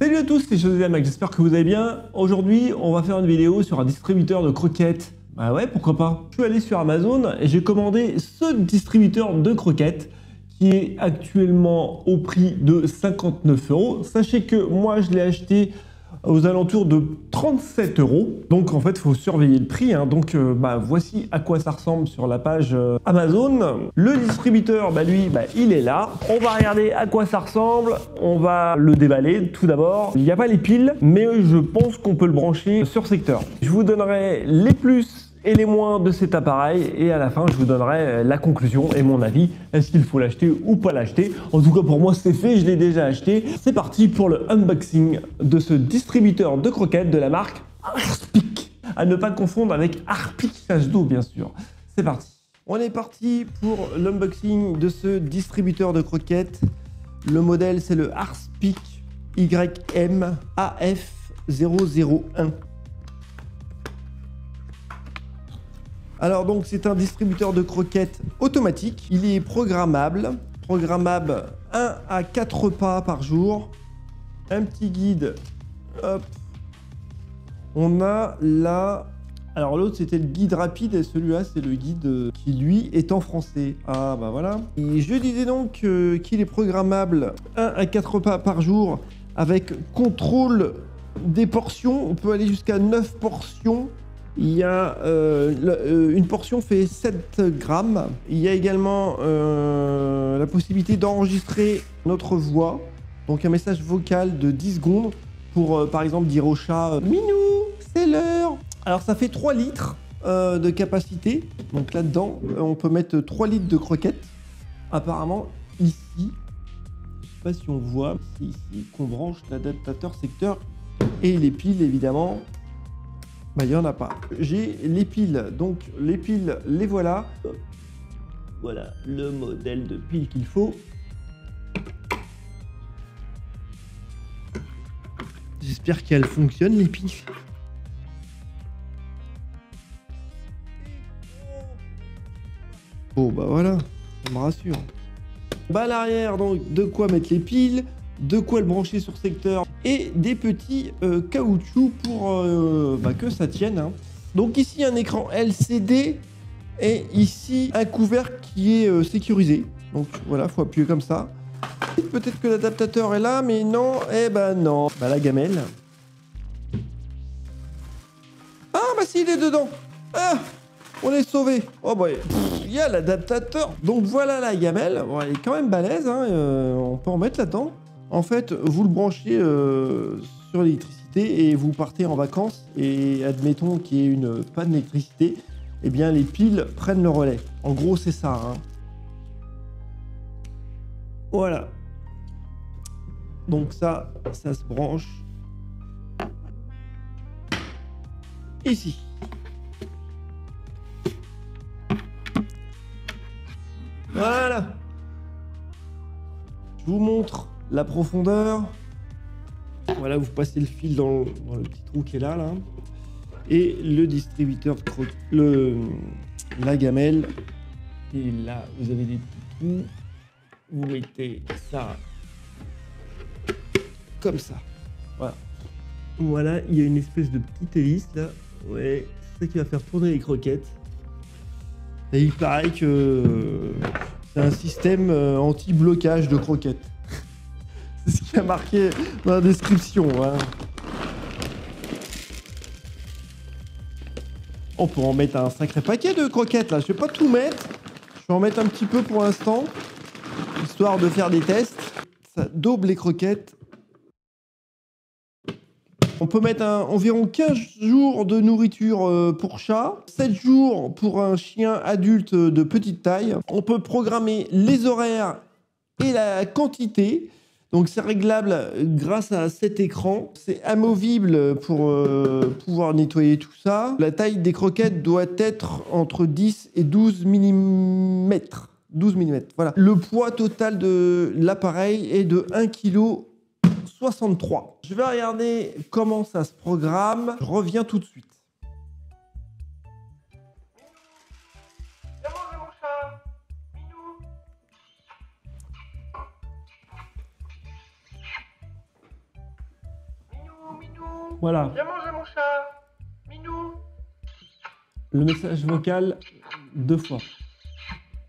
Salut à tous, c'est José Mac, j'espère que vous allez bien. Aujourd'hui, on va faire une vidéo sur un distributeur de croquettes. Bah ouais, pourquoi pas. Je suis allé sur Amazon et j'ai commandé ce distributeur de croquettes qui est actuellement au prix de 59 €. Sachez que moi, je l'ai acheté aux alentours de 37 €. Donc en fait, il faut surveiller le prix. Donc voici à quoi ça ressemble sur la page Amazon. Le distributeur, lui, il est là. On va regarder à quoi ça ressemble. On va le déballer tout d'abord. Il n'y a pas les piles, mais je pense qu'on peut le brancher sur secteur. Je vous donnerai les plus et les moins de cet appareil et à la fin je vous donnerai la conclusion et mon avis. Est-ce qu'il faut l'acheter ou pas l'acheter? En tout cas pour moi c'est fait, je l'ai déjà acheté. C'est parti pour le unboxing de ce distributeur de croquettes de la marque Harpic. À ne pas confondre avec Harpic chasse d'eau bien sûr. C'est parti. On est parti pour l'unboxing de ce distributeur de croquettes. Le modèle c'est le Harpic YM AF001. Alors donc c'est un distributeur de croquettes automatique, il est programmable 1 à 4 repas par jour, un petit guide, hop, on a là, alors l'autre c'était le guide rapide et celui-là c'est le guide qui lui est en français, ah bah voilà. Et je disais donc qu'il est programmable 1 à 4 repas par jour avec contrôle des portions, on peut aller jusqu'à 9 portions. Il y a une portion fait 7 grammes. Il y a également la possibilité d'enregistrer notre voix. Donc un message vocal de 10 secondes pour par exemple dire au chat Minou, c'est l'heure. Alors ça fait 3 litres de capacité. Donc là-dedans, on peut mettre 3 litres de croquettes. Apparemment, ici, je ne sais pas si on voit, c'est ici qu'on branche l'adaptateur secteur et les piles évidemment. Il n'y en a pas. J'ai les piles, donc les piles, les voilà. Voilà le modèle de pile qu'il faut. J'espère qu'elles fonctionnent, les piles. Bon, voilà, ça me rassure. À l'arrière, donc, de quoi mettre les piles, de quoi le brancher sur secteur et des petits caoutchoucs pour que ça tienne. Donc ici un écran LCD et ici un couvercle qui est sécurisé. Donc voilà, faut appuyer comme ça. Peut-être que l'adaptateur est là, mais non, non. La gamelle. Ah si, il est dedans. Ah, on est sauvé. Oh il y a l'adaptateur. Donc voilà la gamelle. Bon, elle est quand même balèze, on peut en mettre là-dedans. En fait, vous le branchez sur l'électricité et vous partez en vacances et admettons qu'il y ait une panne d'électricité, eh bien les piles prennent le relais. En gros, c'est ça. Voilà. Donc ça se branche ici. Voilà. Je vous montre la profondeur. Voilà, vous passez le fil dans le petit trou qui est là. Et le distributeur, la gamelle. Et là, vous avez des petits trous. Vous mettez ça comme ça. Voilà. Voilà, il y a une espèce de petite hélice là. Ouais, c'est ça qui va faire tourner les croquettes. Et il paraît que c'est un système anti-blocage de croquettes. C'est ce qui a marqué dans la description. On peut en mettre un sacré paquet de croquettes là. Je vais pas tout mettre. Je vais en mettre un petit peu pour l'instant, histoire de faire des tests. Ça daube les croquettes. On peut mettre environ 15 jours de nourriture pour chat, 7 jours pour un chien adulte de petite taille. On peut programmer les horaires et la quantité. Donc c'est réglable grâce à cet écran. C'est amovible pour pouvoir nettoyer tout ça. La taille des croquettes doit être entre 10 et 12 mm. 12 mm, voilà. Le poids total de l'appareil est de 1,63 kg. Je vais regarder comment ça se programme. Je reviens tout de suite. Voilà. Viens manger mon chat. Minou. Le message vocal 2 fois.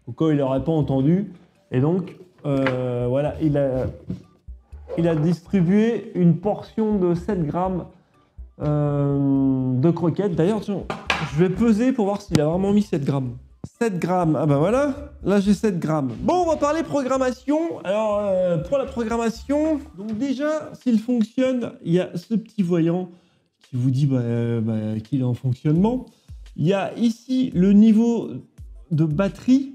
Au cas où il n'aurait pas entendu. Et donc, voilà, il a distribué une portion de 7 grammes de croquettes. D'ailleurs, tiens, je vais peser pour voir s'il a vraiment mis 7 grammes. 7 grammes, ah ben voilà, là j'ai 7 grammes. Bon, on va parler programmation. Alors, pour la programmation, donc déjà, s'il fonctionne, il y a ce petit voyant qui vous dit qu'il est en fonctionnement. Il y a ici le niveau de batterie.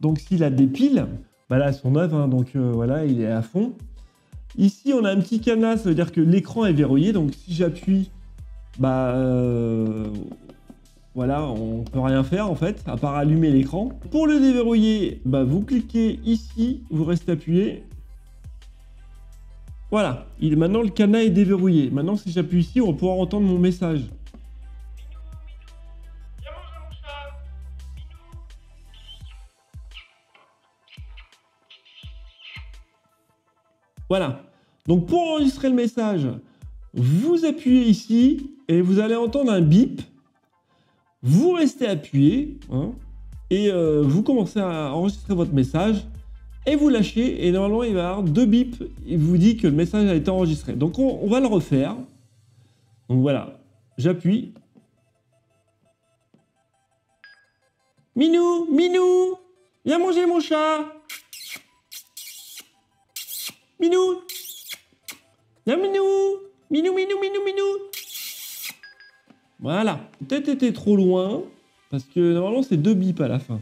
Donc s'il a des piles, bah là elles sont neuves, hein, donc voilà, il est à fond. Ici on a un petit cadenas, ça veut dire que l'écran est verrouillé, donc si j'appuie, voilà, on peut rien faire en fait, à part allumer l'écran. Pour le déverrouiller, vous cliquez ici, vous restez appuyé. Voilà, maintenant le cadenas est déverrouillé. Maintenant si j'appuie ici, on va pouvoir entendre mon message. Voilà. Donc pour enregistrer le message, vous appuyez ici et vous allez entendre un bip. Vous restez appuyé et vous commencez à enregistrer votre message et vous lâchez et normalement il va y avoir 2 bips. Il vous dit que le message a été enregistré. Donc on va le refaire. Donc voilà, j'appuie. Minou, Minou, viens manger mon chat. Minou, viens Minou, Minou, Minou, Minou, Minou. Voilà, peut-être été trop loin, parce que normalement c'est 2 bips à la fin.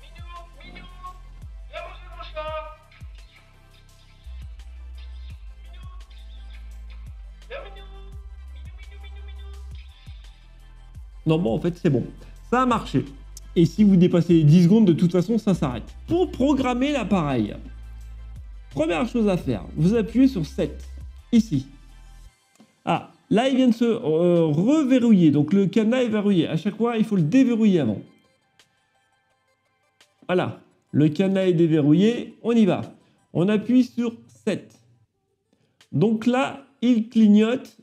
Minou, Minou, viens manger mon chat. Minou, viens Minou, Minou, Minou, Minou, Minou. Non, bon, en fait c'est bon, ça a marché. Et si vous dépassez les 10 secondes, de toute façon ça s'arrête. Pour programmer l'appareil, première chose à faire, vous appuyez sur 7, ici. Ah, là il vient de se reverrouiller, donc le cadenas est verrouillé. À chaque fois, il faut le déverrouiller avant. Voilà, le cadenas est déverrouillé, on y va. On appuie sur 7. Donc là, il clignote.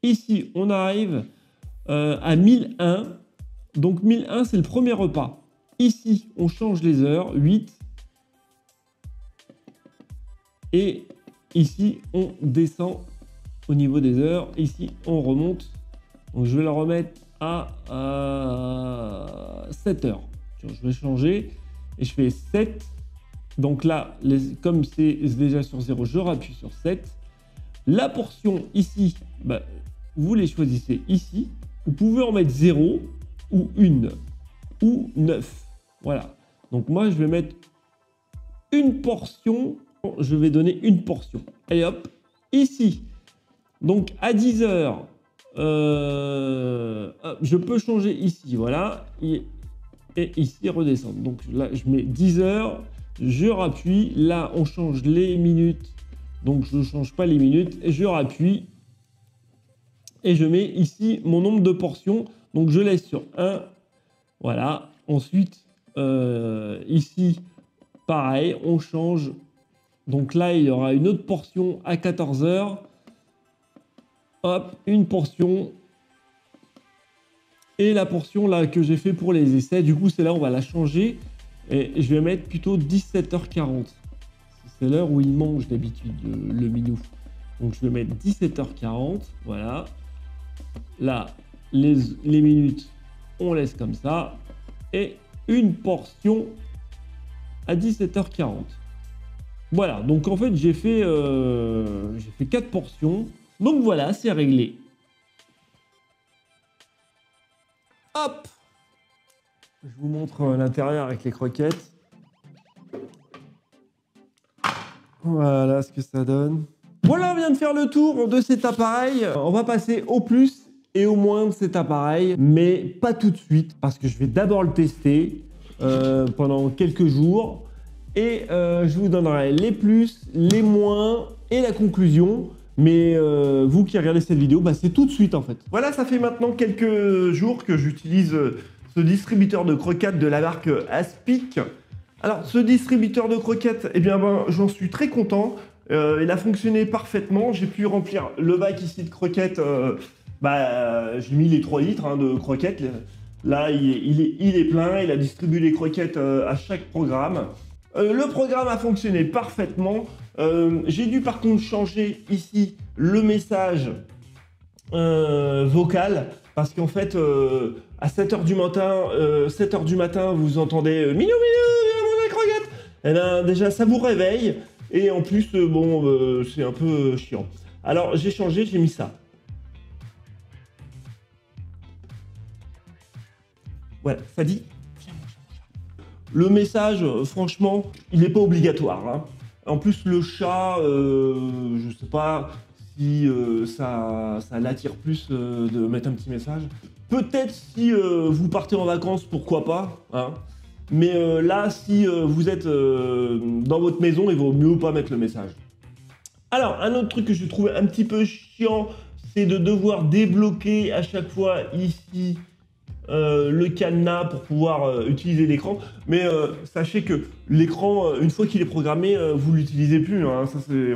Ici, on arrive à 1001. Donc 1001, c'est le premier repas. Ici, on change les heures, 8. Et ici, on descend au niveau des heures. Ici, on remonte. Donc, je vais la remettre à 7 heures. Je vais changer et je fais 7. Donc là, comme c'est déjà sur 0, je rappuie sur 7. La portion ici, vous les choisissez ici. Vous pouvez en mettre 0 ou 1 ou 9. Voilà. Donc moi, je vais mettre une portion. Je vais donner une portion. Allez hop, ici. Donc à 10 heures, je peux changer ici, voilà. Et ici redescendre. Donc là, je mets 10 heures, je rappuie. Là, on change les minutes. Donc je ne change pas les minutes. Et je rappuie. Et je mets ici mon nombre de portions. Donc je laisse sur 1. Voilà. Ensuite, ici, pareil, on change. Donc là, il y aura une autre portion à 14 heures. Hop, une portion. Et la portion là que j'ai fait pour les essais, du coup, c'est là on va la changer. Et je vais mettre plutôt 17h40. C'est l'heure où il mange d'habitude, le minou. Donc je vais mettre 17h40. Voilà. Là, les minutes, on laisse comme ça. Et une portion à 17h40. Voilà, donc en fait, j'ai fait 4 portions. Donc voilà, c'est réglé. Hop! Je vous montre l'intérieur avec les croquettes. Voilà ce que ça donne. Voilà, on vient de faire le tour de cet appareil. On va passer au plus et au moins de cet appareil, mais pas tout de suite, parce que je vais d'abord le tester pendant quelques jours. Et je vous donnerai les plus, les moins et la conclusion. Mais vous qui regardez cette vidéo, c'est tout de suite en fait. Voilà, ça fait maintenant quelques jours que j'utilise ce distributeur de croquettes de la marque Aspic. Alors, ce distributeur de croquettes, eh bien, j'en suis très content. Il a fonctionné parfaitement. J'ai pu remplir le bac ici de croquettes. J'ai mis les 3 litres de croquettes. Là, il est plein. Il a distribué les croquettes à chaque programme. Le programme a fonctionné parfaitement. J'ai dû par contre changer ici le message vocal. Parce qu'en fait, à 7h du matin, vous entendez « Minou, viens manger la croquette !» Eh bien, déjà, ça vous réveille. Et en plus, c'est un peu chiant. Alors, j'ai changé, j'ai mis ça. Voilà, ça dit « Viens manger mon chat ». Le message, franchement, il n'est pas obligatoire. Hein. En plus, le chat, je sais pas si ça l'attire plus de mettre un petit message. Peut-être si vous partez en vacances, pourquoi pas. Hein. Mais là, si vous êtes dans votre maison, il vaut mieux pas mettre le message. Alors, un autre truc que je trouve un petit peu chiant, c'est de devoir débloquer à chaque fois ici le cadenas pour pouvoir utiliser l'écran. Mais sachez que l'écran, une fois qu'il est programmé, vous l'utilisez plus. Hein.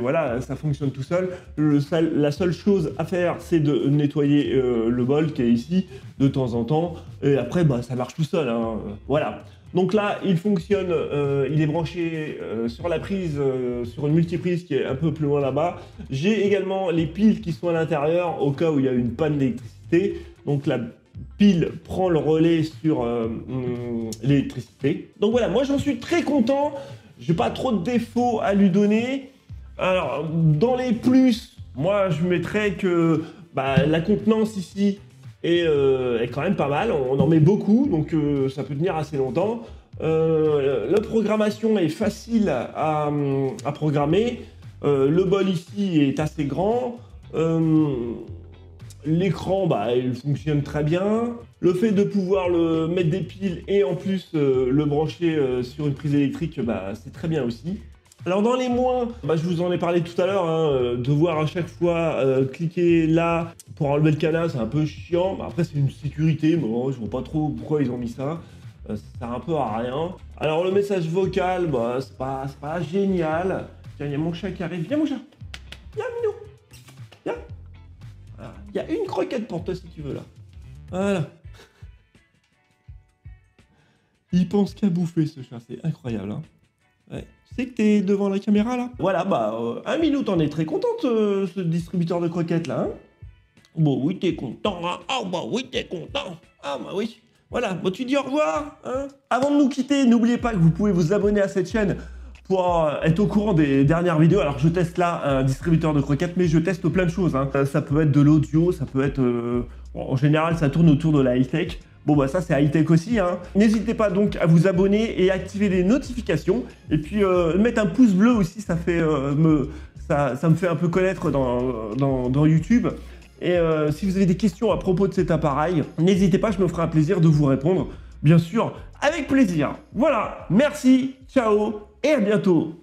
Voilà, ça fonctionne tout seul. La seule chose à faire, c'est de nettoyer le bol qui est ici de temps en temps. Et après, ça marche tout seul. Hein. Voilà. Donc là, il fonctionne, il est branché sur la prise, sur une multiprise qui est un peu plus loin là-bas. J'ai également les piles qui sont à l'intérieur au cas où il y a une panne d'électricité. Donc la pile prend le relais sur l'électricité. Donc voilà, moi j'en suis très content. J'ai pas trop de défauts à lui donner. Alors, dans les plus, moi je mettrais que la contenance ici est quand même pas mal, on en met beaucoup, donc ça peut tenir assez longtemps. La programmation est facile à programmer. Le bol ici est assez grand. L'écran, il fonctionne très bien. Le fait de pouvoir le mettre des piles et en plus le brancher sur une prise électrique, c'est très bien aussi. Alors dans les moins, je vous en ai parlé tout à l'heure, hein, devoir à chaque fois cliquer là pour enlever le cadenas, c'est un peu chiant. Après c'est une sécurité, mais bon, je vois pas trop pourquoi ils ont mis ça. Ça sert un peu à rien. Alors le message vocal, c'est pas génial. Tiens, il y a mon chat qui arrive. Viens mon chat. Viens Minou. Viens. Voilà. Il y a une croquette pour toi si tu veux là. Voilà. Il pense qu'à bouffer ce chat, c'est incroyable. Hein. Ouais. Tu sais que t'es devant la caméra là. Voilà, un Minou, t'en es très contente, ce distributeur de croquettes là. Hein. Bon, oui, t'es content. Hein. Ah, oui, t'es content. Ah, oui. Voilà, tu dis au revoir. Hein. Avant de nous quitter, n'oubliez pas que vous pouvez vous abonner à cette chaîne pour être au courant des dernières vidéos. Alors, je teste là un distributeur de croquettes, mais je teste plein de choses. Hein. Ça peut être de l'audio, ça peut être... en général, ça tourne autour de la high-tech. Bon, ça, c'est high-tech aussi. Hein. N'hésitez pas donc à vous abonner et activer les notifications. Et puis, mettre un pouce bleu aussi, ça me fait un peu connaître dans YouTube. Et si vous avez des questions à propos de cet appareil, n'hésitez pas, je me ferai un plaisir de vous répondre. Bien sûr, avec plaisir. Voilà, merci, ciao et à bientôt.